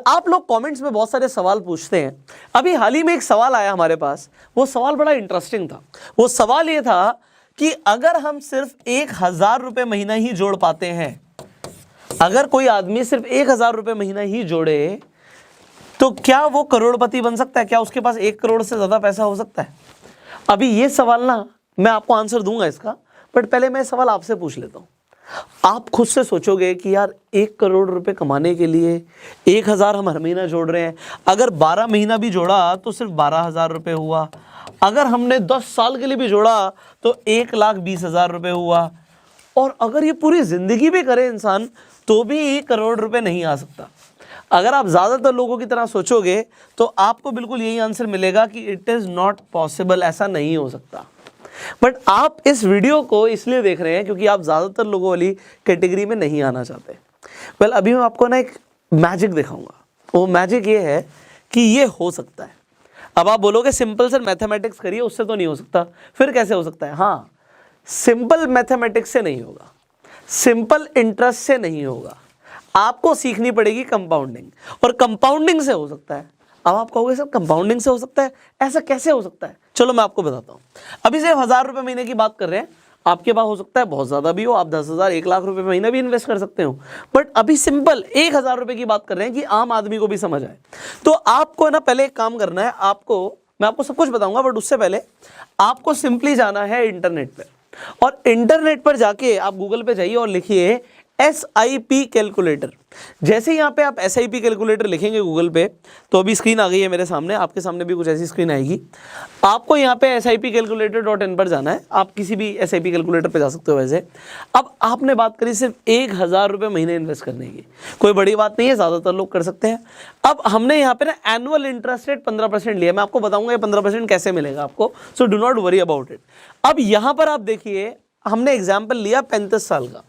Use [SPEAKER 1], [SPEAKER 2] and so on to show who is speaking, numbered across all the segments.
[SPEAKER 1] आप लोग कमेंट्स में बहुत सारे सवाल पूछते हैं। अभी हाल ही में एक सवाल आया हमारे पास, वो सवाल बड़ा इंटरेस्टिंग था। वो सवाल ये था कि अगर हम सिर्फ 1,000 रुपये महीना ही जोड़ पाते हैं, अगर कोई आदमी सिर्फ 1,000 रुपये महीना ही जोड़े तो क्या वो करोड़पति बन सकता है? क्या उसके पास 1 करोड़ से ज़्यादा पैसा हो सकता है? अभी ये सवाल ना मैं आपको आंसर दूंगा इसका, बट पहले मैं सवाल आपसे पूछ लेता हूँ। आप खुद से सोचोगे कि यार 1 करोड़ रुपए कमाने के लिए 1,000 हम हर महीना जोड़ रहे हैं, अगर 12 महीना भी जोड़ा तो सिर्फ 12,000 रुपये हुआ, अगर हमने 10 साल के लिए भी जोड़ा तो 1,20,000 रुपये हुआ, और अगर ये पूरी ज़िंदगी भी करे इंसान तो भी 1 करोड़ रुपये नहीं आ सकता। अगर आप ज़्यादातर लोगों की तरह सोचोगे तो आपको बिल्कुल यही आंसर मिलेगा कि इट इज़ नॉट पॉसिबल, ऐसा नहीं हो सकता। बट आप इस वीडियो को इसलिए देख रहे हैं क्योंकि आप ज़्यादातर लोगों वाली कैटेगरी में नहीं आना चाहते। अभी मैं आपको ना एक मैजिक दिखाऊंगा। वो मैजिक ये है कि ये हो सकता है। अब आप बोलोगे सिंपल सर मैथमेटिक्स करिए, उससे तो नहीं हो सकता। फिर कैसे हो सकता है? हाँ, सिंपल मैथमेटिक्स से नहीं होगा, सिंपल इंटरेस्ट से नहीं होगा, आपको सीखनी पड़ेगी कंपाउंडिंग, और कंपाउंडिंग से हो सकता है। अब आप कहोगे सर कंपाउंडिंग से हो सकता है, ऐसा कैसे हो सकता है? चलो मैं आपको बताता हूँ। अभी सिर्फ 1,000 रुपये महीने की बात कर रहे हैं, आपके पास हो सकता है बहुत ज़्यादा भी हो, आप 10,000 1 लाख रुपये महीना भी इन्वेस्ट कर सकते हो, बट अभी सिंपल 1,000 रुपये की बात कर रहे हैं कि आम आदमी को भी समझ आए। तो आपको ना पहले एक काम करना है, मैं आपको सब कुछ बताऊंगा, बट उससे पहले आपको सिंपली जाना है इंटरनेट पर, और इंटरनेट पर जाके आप गूगल पे जाइए और लिखिए SIP कैलकुलेटर। जैसे ही यहाँ पे आप SIP कैलकुलेटर लिखेंगे गूगल पे, तो अभी स्क्रीन आ गई है मेरे सामने, आपके सामने भी कुछ ऐसी स्क्रीन आएगी। आपको यहाँ पे SIPcalculator.in पर जाना है, आप किसी भी SIP कैलकुलेटर पे जा सकते हो। वैसे अब आपने बात करी सिर्फ 1,000 रुपये महीने इन्वेस्ट करने की, कोई बड़ी बात नहीं है, ज़्यादातर लोग कर सकते हैं। अब हमने यहाँ पे ना एनुअल इंटरेस्ट रेट 15% लिया, मैं आपको बताऊँगा ये 15% कैसे मिलेगा आपको, so do not worry about it. अब यहाँ पर आप देखिए, हमने एग्जाम्पल लिया 35 साल का,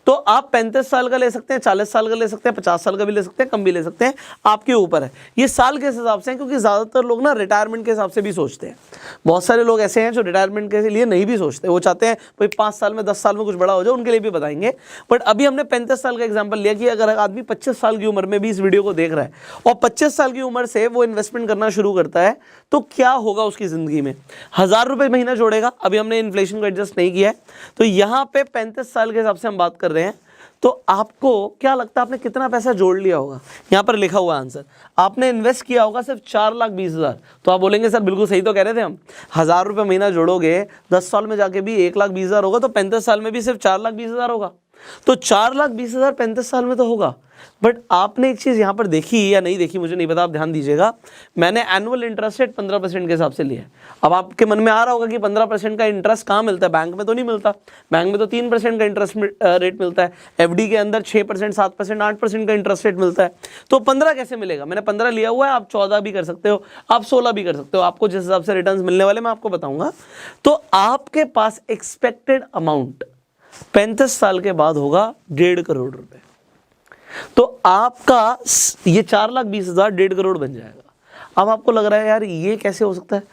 [SPEAKER 1] तो आप 35 साल का ले सकते हैं, 40 साल का ले सकते हैं, 50 साल का भी ले सकते हैं, कम भी ले सकते हैं, आपके ऊपर है। ये साल के हिसाब से है, क्योंकि ज़्यादातर लोग ना रिटायरमेंट के हिसाब से भी सोचते हैं। बहुत सारे लोग ऐसे हैं जो रिटायरमेंट के लिए नहीं भी सोचते, वो चाहते हैं भाई 5 साल में 10 साल में कुछ बड़ा हो जाए, उनके लिए भी बताएंगे। बट अभी हमने 35 साल का एग्जाम्पल लिया कि अगर आदमी 25 साल की उम्र में भी इस वीडियो को देख रहा है और 25 साल की उम्र से वो इन्वेस्टमेंट करना शुरू करता है, तो क्या होगा उसकी ज़िंदगी में? 1,000 रुपये महीना जोड़ेगा, अभी हमने इन्फ्लेशन को एडजस्ट नहीं किया है, तो यहाँ पे 35 साल के हिसाब से हम बात कर रहे हैं। तो आपको क्या लगता है आपने कितना पैसा जोड़ लिया होगा? यहाँ पर लिखा हुआ आंसर, आपने इन्वेस्ट किया होगा सिर्फ 4,20,000। तो आप बोलेंगे सर बिल्कुल सही तो कह रहे थे हम, 1,000 रुपये महीना जोड़ोगे 10 साल में जाके भी 1,20,000 होगा, तो 35 साल में भी सिर्फ 4,20,000 होगा। तो 4,20,000 35 साल में तो होगा। बट आपने एक चीज़ यहाँ पर देखी या नहीं देखी मुझे नहीं पता, आप ध्यान दीजिएगा, मैंने एनुअल इंटरेस्ट रेट 15% के हिसाब से लिया है। अब आपके मन में आ रहा होगा कि 15% का इंटरेस्ट कहाँ मिलता है? बैंक में तो नहीं मिलता, बैंक में तो 3% का इंटरेस्ट रेट मिलता है, FD के अंदर 6%, 7%, 8% का इंटरेस्ट रेट मिलता है, तो 15 कैसे मिलेगा? मैंने 15 लिया हुआ है, आप 14 भी कर सकते हो, आप 16 भी कर सकते हो, आपको जिस हिसाब से रिटर्न मिलने वाले मैं आपको बताऊंगा। तो आपके पास एक्सपेक्टेड अमाउंट 35 साल के बाद होगा 1.5 करोड़ रुपए। तो आपका ये 4,20,000 1.5 करोड़ बन जाएगा। अब आपको लग रहा है यार ये कैसे हो सकता है?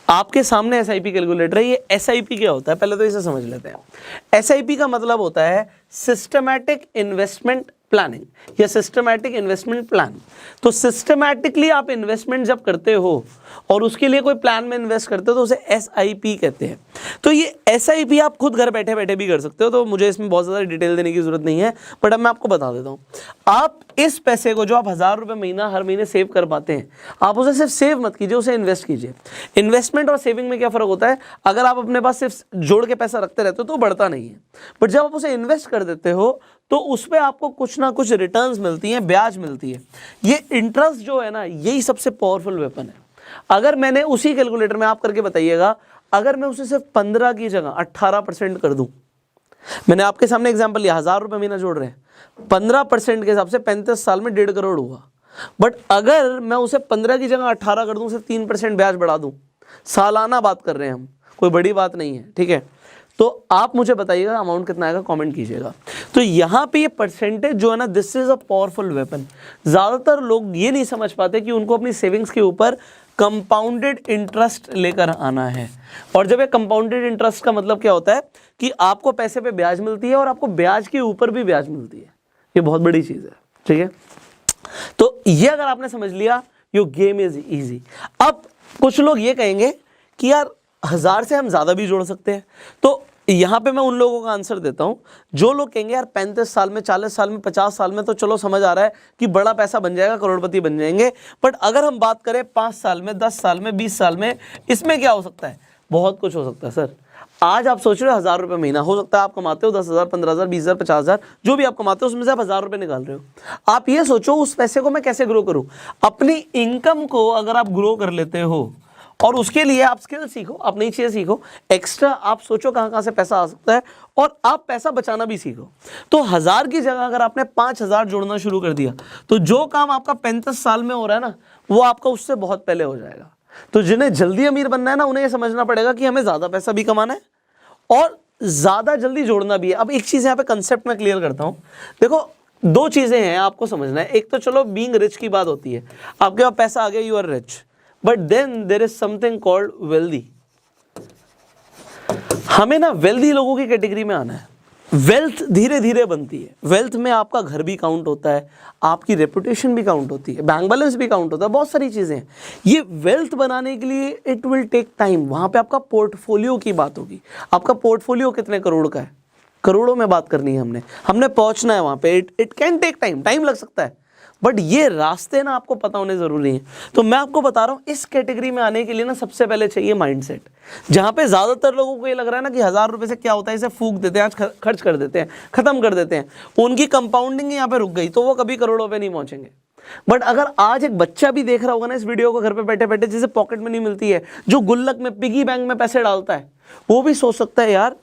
[SPEAKER 1] आपके सामने SIP कैलकुलेटर है। ये SIP क्या होता है पहले तो इसे समझ लेते हैं। SIP का मतलब होता है सिस्टमैटिक इन्वेस्टमेंट प्लानिंग या सिस्टमैटिक इन्वेस्टमेंट प्लान। तो सिस्टमैटिकली आप इन्वेस्टमेंट जब करते हो और उसके लिए कोई प्लान में इन्वेस्ट करते हो तो उसे SIP कहते हैं। तो ये SIP आप खुद घर बैठे बैठे भी कर सकते हो, तो मुझे इसमें बहुत ज़्यादा डिटेल देने की जरूरत नहीं है, बट अब मैं आपको बता देता हूँ। आप इस पैसे को जो आप 1,000 रुपये महीना हर महीने सेव कर पाते हैं, आप उसे सिर्फ सेव मत कीजिए, उसे इन्वेस्ट कीजिए। इन्वेस्टमेंट और सेविंग में क्या फ़र्क होता है? अगर आप अपने पास सिर्फ जोड़ के पैसा रखते रहते हो तो बढ़ता नहीं है, बट जब आप उसे इन्वेस्ट कर देते हो तो उस पर आपको कुछ ना कुछ रिटर्न्स मिलती हैं, ब्याज मिलती है। ये इंटरेस्ट जो है ना, यही सबसे पावरफुल वेपन है। अगर मैंने उसी कैलकुलेटर में, आप करके बताइएगा, अगर मैं उसे सिर्फ 15 की जगह 18% कर दूं, मैंने आपके सामने एग्जांपल लिया, 1,000 रुपये महीना जोड़ रहे हैं, 15% के हिसाब से 35 साल में 1.5 करोड़ हुआ। बट अगर मैं उसे 15 की जगह 18 कर दूं, उसे 3% ब्याज बढ़ा दूं, सालाना बात कर रहे हैं हम, कोई बड़ी बात नहीं है, ठीक है? तो आप मुझे बताइएगा अमाउंट कितना आएगा, कमेंट कीजिएगा। तो यहाँ पे ये परसेंटेज जो है ना, this is a powerful weapon. ज़्यादातर लोग ये नहीं समझ पाते कि उनको अपनी सेविंग्स के ऊपर कंपाउंडेड इंटरेस्ट लेकर आना है। और जब ये कंपाउंडेड इंटरेस्ट का मतलब क्या होता है कि आपको पैसे पे ब्याज मिलती है और आपको ब्याज के ऊपर भी ब्याज मिलती है। ये बहुत बड़ी चीज़ है, ठीक है? तो ये अगर आपने समझ लिया, योर गेम इज इजी। अब कुछ लोग ये कहेंगे कि यार 1000 से हम ज्यादा भी जोड़ सकते हैं, तो यहां पे मैं उन लोगों का आंसर देता हूं जो लोग कहेंगे यार 35 साल में, 40 साल में, 50 साल में तो चलो समझ आ रहा है कि बड़ा पैसा बन जाएगा, करोड़पति बन जाएंगे, बट अगर हम बात करें 5 साल में, 10 साल में, 20 साल में, इसमें क्या हो सकता है? बहुत कुछ हो सकता है सर। आज आप सोच रहे हो 1000 रुपये महीना, हो सकता है आप कमाते हो 10,000, 15,000, 20,000, 50,000, जो भी आप कमाते हो उसमें से आप 1000 रुपये निकाल रहे हो। आप ये सोचो उस पैसे को मैं कैसे ग्रो करूं। अपनी इनकम को अगर आप ग्रो कर लेते हो और उसके लिए आप स्किल सीखो, आप नई चीजें सीखो, एक्स्ट्रा आप सोचो कहां कहां से पैसा आ सकता है और आप पैसा बचाना भी सीखो। तो 1000 की जगह अगर आपने 5000 जोड़ना शुरू कर दिया तो जो काम आपका 35 साल में हो रहा है ना, वो आपका उससे बहुत पहले हो जाएगा। तो जिन्हें जल्दी अमीर बनना है ना, उन्हें यह समझना पड़ेगा कि हमें ज्यादा पैसा भी कमाना है और ज्यादा जल्दी जोड़ना भी है। अब एक चीज यहाँ पे कंसेप्ट में क्लियर करता हूं। देखो 2 चीजें हैं आपको समझना है। एक तो चलो बीइंग रिच की बात होती है, आपके पास पैसा आ गया, you are rich, but then there is something called wealthy. हमें ना वेल्दी लोगों की कैटेगरी में आना है। वेल्थ धीरे धीरे बनती है। वेल्थ में आपका घर भी काउंट होता है, आपकी रेपुटेशन भी काउंट होती है, बैंक बैलेंस भी काउंट होता है, बहुत सारी चीजें हैं। ये वेल्थ बनाने के लिए इट विल टेक टाइम। वहां पे आपका पोर्टफोलियो की बात होगी। आपका पोर्टफोलियो कितने करोड़ का है, करोड़ों में बात करनी है हमने पहुंचना है वहां पे। इट कैन टेक टाइम लग सकता है, बट ये रास्ते ना आपको पता होने जरूरी है। तो मैं आपको बता रहा हूं इस कैटेगरी में आने के लिए ना सबसे पहले चाहिए माइंडसेट। जहां पे ज्यादातर लोगों को ये लग रहा है ना कि 1000 रुपए से क्या होता है, इसे फूक देते हैं, आज खर्च कर देते हैं, खत्म कर देते हैं, उनकी कंपाउंडिंग यहाँ पे रुक गई तो वो कभी करोड़ों पे नहीं पहुंचेंगे। बट अगर आज एक बच्चा भी देख रहा होगा ना इस वीडियो को घर पे बैठे बैठे, जिसे पॉकेट मनी मिलती है, जो गुल्लक में, पिगी बैंक में पैसे डालता है, वो भी सोच सकता है यार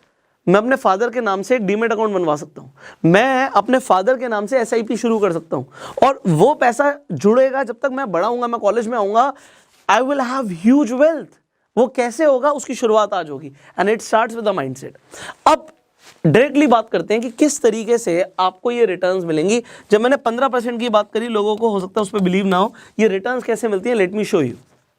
[SPEAKER 1] मैं अपने फादर के नाम से एक डीमेट अकाउंट बनवा सकता हूं, मैं अपने फादर के नाम से एसआईपी शुरू कर सकता हूं और वो पैसा जुड़ेगा। जब तक मैं बड़ा होऊंगा, मैं कॉलेज में आऊंगा, I will have huge wealth. वो कैसे होगा, उसकी शुरुआत आज होगी। And it starts with the mindset. अब डायरेक्टली बात करते हैं कि किस तरीके से आपको ये रिटर्न्स मिलेंगी। जब मैंने 15% की बात करी, लोगों को हो सकता है उस पर बिलीव ना हो। ये रिटर्न्स कैसे मिलती है, लेट मी शो यू।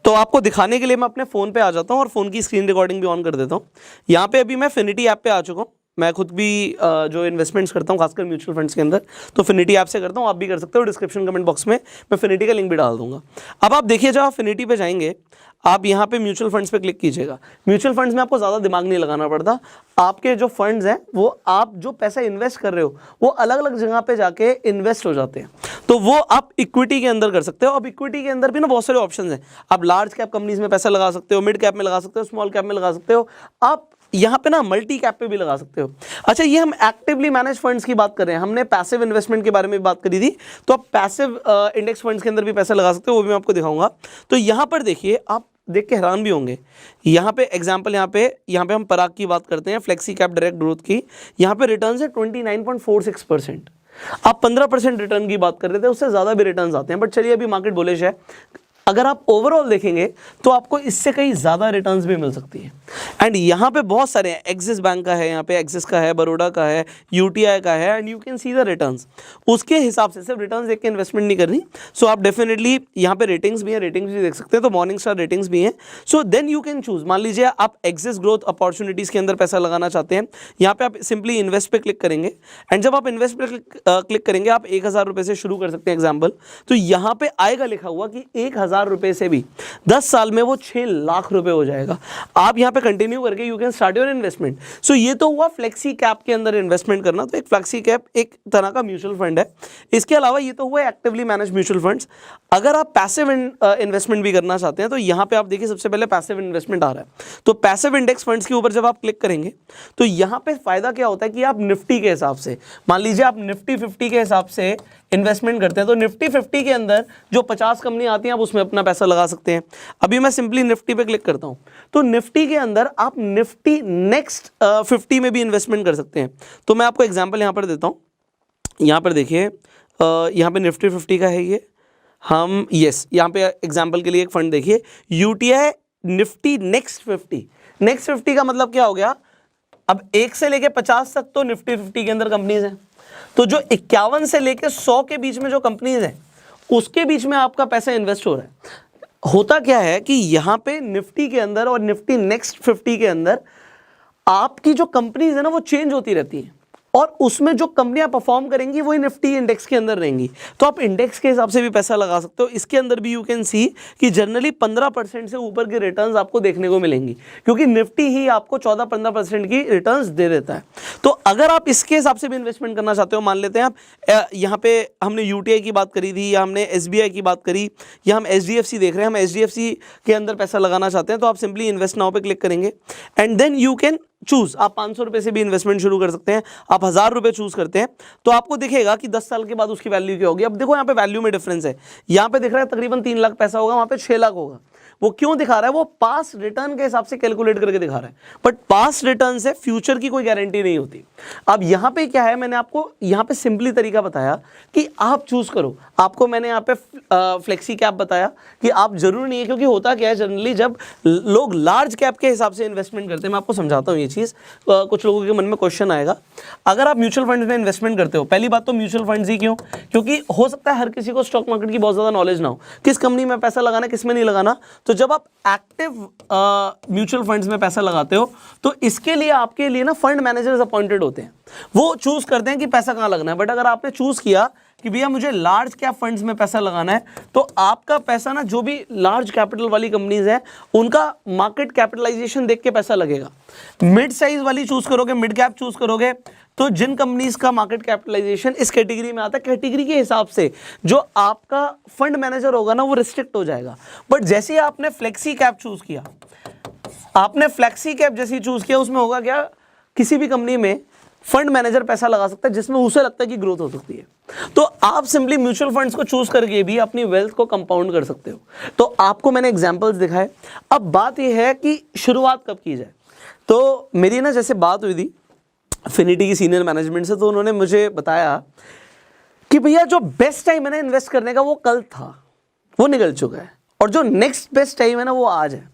[SPEAKER 1] तो आपको दिखाने के लिए मैं अपने फोन पे आ जाता हूं और फोन की स्क्रीन रिकॉर्डिंग भी ऑन कर देता हूं। यहाँ पे अभी मैं फिनिटी ऐप पे आ चुका हूँ। मैं खुद भी जो इन्वेस्टमेंट्स करता हूँ खासकर म्यूचुअल फंड्स के अंदर, तो फिनिटी ऐप से करता हूँ। आप भी कर सकते हो, डिस्क्रिप्शन कमेंट बॉक्स में मैं फिनिटी का लिंक भी डाल दूंगा। अब आप देखिए, जब आप फिनिटी पे जाएंगे, आप यहाँ पे म्यूचुअल फंड्स पे क्लिक कीजिएगा। म्यूचुअल फंड्स में आपको ज़्यादा दिमाग नहीं लगाना पड़ता। आपके जो फंड्स हैं, वो आप जो पैसा इन्वेस्ट कर रहे हो, वो अलग अलग जगह पे जाके इन्वेस्ट हो जाते हैं। तो वो आप इक्विटी के अंदर कर सकते हो। अब इक्विटी के अंदर भी ना बहुत सारे ऑप्शंस हैं। आप लार्ज कैप कंपनीज में पैसा लगा सकते हो, मिड कैप में लगा सकते हो, स्मॉल कैप में लगा सकते हो, आप यहाँ पे ना मल्टी कैप पे भी लगा सकते हो। अच्छा, ये हम एक्टिवली मैनेज फंड्स की बात कर रहे हैं। हमने पैसिव इन्वेस्टमेंट के बारे में बात करी थी, तो आप पैसिव इंडेक्स फंड्स के अंदर भी पैसा लगा सकते हो, वो भी मैं आपको दिखाऊंगा। तो यहाँ पर देखिए, आप देख के हैरान भी होंगे। यहाँ पे एग्जांपल, यहाँ पे हम पराग की बात करते हैं, फ्लेक्सी कैप डायरेक्ट ग्रोथ की। यहाँ पे रिटर्न है 29.46%। आप 15% रिटर्न की बात कर रहे थे, उससे ज्यादा भी रिटर्न आते हैं, बट चलिए अभी मार्केट बुलिश है। अगर आप ओवरऑल देखेंगे तो आपको इससे कहीं ज्यादा रिटर्न्स भी मिल सकती है। एंड यहाँ पे बहुत सारे हैं, एक्सिस बैंक का है, यहाँ पे एक्सिस का है, बड़ौदा का है, यूटीआई का है, and you can see the returns. उसके हिसाब से सिर्फ रिटर्न्स देख के इन्वेस्टमेंट नहीं करनी। सो आप डेफिनेटली यहाँ पे रेटिंग्स भी हैं, रेटिंग्स भी देख सकते हैं, तो मॉर्निंग स्टार रेटिंग्स भी हैं। So then you can choose. मान लीजिए आप एक्सिस ग्रोथ अपॉर्चुनिटीज के अंदर पैसा लगाना चाहते हैं, यहाँ पे आप सिंपली इन्वेस्ट पे क्लिक करेंगे। एंड जब आप इन्वेस्ट पे क्लिक करेंगे, आप 1000 रुपये से शुरू कर सकते हैं एग्जाम्पल। तो यहाँ पे आएगा लिखा हुआ कि 1000 रुपये से भी 10 साल में वो 6 लाख रुपए हो जाएगा। आप यहाँ पे कंटिन्यू करके you can start your investment. So ये तो हुआ फ्लेक्सी कैप के अंदर इन्वेस्टमेंट करना। तो एक फ्लेक्सी कैप एक तरह का म्यूचुअल फंड है। इसके अलावा ये तो हुआ एक्टिवली मैनेज म्यूचुअल फंड्स। अगर आप पैसिव इन्वेस्टमेंट भी करना चाहते हैं, तो यहाँ पे आप देखिए सबसे पहले पैसिव इन्वेस्टमेंट आ रहा है। तो पैसिव इंडेक्स फंड्स के ऊपर जब आप क्लिक करेंगे, तो यहाँ पे फायदा क्या होता है कि आप निफ्टी के हिसाब से, मान लीजिए आप निफ्टी 50 के हिसाब से इन्वेस्टमेंट करते हैं, तो निफ्टी 50 के अंदर जो 50 कंपनी आती हैं, आप उसमें अपना पैसा लगा सकते हैं। अभी मैं सिंपली निफ्टी पे क्लिक करता हूं, तो निफ्टी के अंदर आप निफ्टी नेक्स्ट 50 में भी इन्वेस्टमेंट कर सकते हैं। तो मैं आपको एग्जांपल यहां पर देता हूं। यहां पर देखिए, यहां पे निफ्टी 50 का है ये। हम यहां पे एग्जांपल के लिए एक फंड देखिए, यूटीआई निफ्टी नेक्स्ट 50। नेक्स्ट 50 का मतलब क्या हो गया, अब 1 से लेके 50 तक तो निफ्टी 50 के अंदर कंपनीज हैं। तो जो 51 से लेके 100 के बीच में जो कंपनीज हैं, उसके बीच में आपका पैसा इन्वेस्ट हो रहा है। होता क्या है कि यहां पे निफ्टी के अंदर और निफ्टी नेक्स्ट 50 के अंदर आपकी जो कंपनीज है ना, वो चेंज होती रहती हैं। और उसमें जो कंपनियां परफॉर्म करेंगी वही निफ्टी इंडेक्स के अंदर रहेंगी। तो आप इंडेक्स के हिसाब से भी पैसा लगा सकते हो। इसके अंदर भी यू कैन सी कि जनरली 15% से ऊपर की रिटर्न्स आपको देखने को मिलेंगी, क्योंकि निफ्टी ही आपको 14-15% की रिटर्न्स दे देता है। तो अगर आप इसके हिसाब से भी इन्वेस्टमेंट करना चाहते हो, मान लेते हैं आप यहाँ पे हमने यूटीआई की बात करी थी या हमने एसबीआई की बात करी या हम एचडीएफसी देख रहे हैं, हम एचडीएफसी के अंदर पैसा लगाना चाहते हैं, तो आप सिंपली इन्वेस्ट नाउ पे क्लिक करेंगे and then you can choose. आप 500 रुपए से भी इन्वेस्टमेंट शुरू कर सकते हैं, आप 1000 रुपए चूज करते हैं तो आपको दिखेगा कि 10 साल के बाद उसकी वैल्यू क्या होगी। अब देखो यहाँ पे वैल्यू में डिफरेंस है, यहाँ पे दिख रहा है तकरीबन 3 लाख पैसा होगा, वहां पे 6 लाख होगा। वो क्यों दिखा रहा है? वो पास रिटर्न के हिसाब से कैलकुलेट करके दिखा रहा है, बट पास रिटर्न से फ्यूचर की कोई गारंटी नहीं होती। अब यहाँ पे क्या है, मैंने आपको यहाँ पे सिंपली तरीका बताया कि आप चूज करो। आपको मैंने यहाँ पे फ्लेक्सी कैप बताया कि आप जरूर नहीं है, क्योंकि होता क्या है जनरली जब लोग लार्ज कैप के हिसाब से इन्वेस्टमेंट करते हैं, मैं आपको समझाता हूँ ये चीज़, कुछ लोगों के मन में क्वेश्चन आएगा। अगर आप म्यूचुअल फंड में इन्वेस्टमेंट करते हो, पहली बात तो म्यूचुअल फंड्स ही क्यों? क्योंकि हो सकता है हर किसी को स्टॉक मार्केट की बहुत ज़्यादा नॉलेज ना हो, किस कंपनी में पैसा लगाना किस में नहीं लगाना। तो जब आप एक्टिव म्यूचुअल फंड्स में पैसा लगाते हो तो इसके लिए आपके लिए ना फंड मैनेजर्स अपॉइंटेड होते हैं, वो चूज करते हैं कि पैसा कहाँ लगना है। बट अगर आपने चूज किया कि भैया मुझे लार्ज कैप फंड्स में पैसा लगाना है, तो आपका पैसा ना जो भी लार्ज कैपिटल वाली कंपनीज हैं उनका मार्केट कैपिटलाइजेशन देख के पैसा लगेगा। मिड साइज वाली चूज करोगे, मिड कैप चूज करोगे, तो जिन कंपनीज का मार्केट कैपिटलाइजेशन इस कैटेगरी में आता है, कैटेगरी के हिसाब से जो आपका फंड मैनेजर होगा ना वो रिस्ट्रिक्ट हो जाएगा। बट जैसे ही आपने फ्लेक्सी कैप चूज किया, आपने फ्लेक्सी कैप जैसे ही चूज किया, उसमें होगा क्या, किसी भी कंपनी में फंड मैनेजर पैसा लगा सकता है जिसमें उसे लगता है कि ग्रोथ हो सकती है। तो आप सिंपली म्यूचुअल फंड्स को चूज करके भी अपनी वेल्थ को कंपाउंड कर सकते हो। तो आपको मैंने एग्जांपल्स दिखाए। अब बात यह है कि शुरुआत कब की जाए। तो मेरी ना जैसे बात हुई थी फिनिटी की सीनियर मैनेजमेंट से, तो उन्होंने मुझे बताया कि भैया जो बेस्ट टाइम है ना इन्वेस्ट करने का वो कल था, वो निकल चुका है, और जो नेक्स्ट बेस्ट टाइम है ना वो आज है।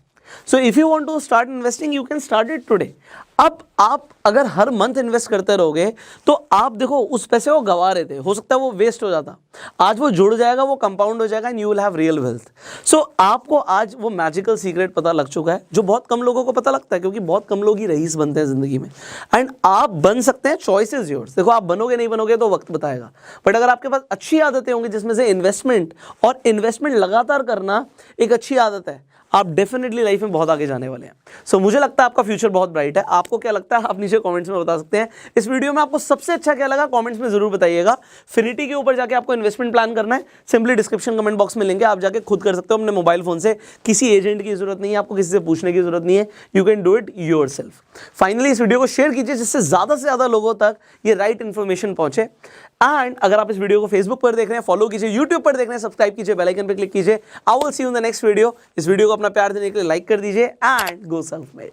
[SPEAKER 1] So if you want to start investing you can start it today. अब आप अगर हर मंथ इन्वेस्ट करते रहोगे तो आप देखो उस पैसे को गवा रहे थे, हो सकता है वो वेस्ट हो जाता, आज वो जुड़ जाएगा, वो कंपाउंड हो जाएगा and you will have real wealth. So आपको आज वो मैजिकल सीक्रेट पता लग चुका है जो बहुत कम लोगों को पता लगता है, क्योंकि बहुत कम लोग ही रईस बनते हैं जिंदगी में। एंड आप बन सकते हैं, चॉइस इज योर्स। देखो आप बनोगे नहीं बनोगे तो वक्त बताएगा, बट अगर आपके पास अच्छी आदतें होंगी जिसमें से इन्वेस्टमेंट और इन्वेस्टमेंट लगातार करना एक अच्छी आदत है, आप डेफिनेटली लाइफ में बहुत आगे जाने वाले हैं। सो मुझे लगता है आपका फ्यूचर बहुत ब्राइट है। आपको क्या लगता है आप नीचे कमेंट्स में बता सकते हैं। इस वीडियो में आपको सबसे अच्छा क्या लगा कमेंट्स में जरूर बताइएगा। फिनिटी के ऊपर जाके आपको इन्वेस्टमेंट प्लान करना है, सिंपली डिस्क्रिप्शन कमेंट बॉक्स में लिंक है, आप जाके खुद कर सकते हो अपने मोबाइल फोन से। किसी एजेंट की जरूरत नहीं है, आपको किसी से पूछने की जरूरत नहीं है, you can do it yourself. Finally इस वीडियो को शेयर कीजिए जिससे ज्यादा से ज्यादा लोगों तक ये राइट इन्फॉर्मेशन पहुंचे। एंड अगर आप इस वीडियो को फेसबुक पर देख रहे हैं फॉलो कीजिए, यूट्यूब पर देख रहे हैं सब्सक्राइब कीजिए, बेल आइकन पर क्लिक कीजिए। I will see you in the next video. इस वीडियो को अपना प्यार देने के लिए लाइक कर दीजिए एंड गो सेल्फ मेड।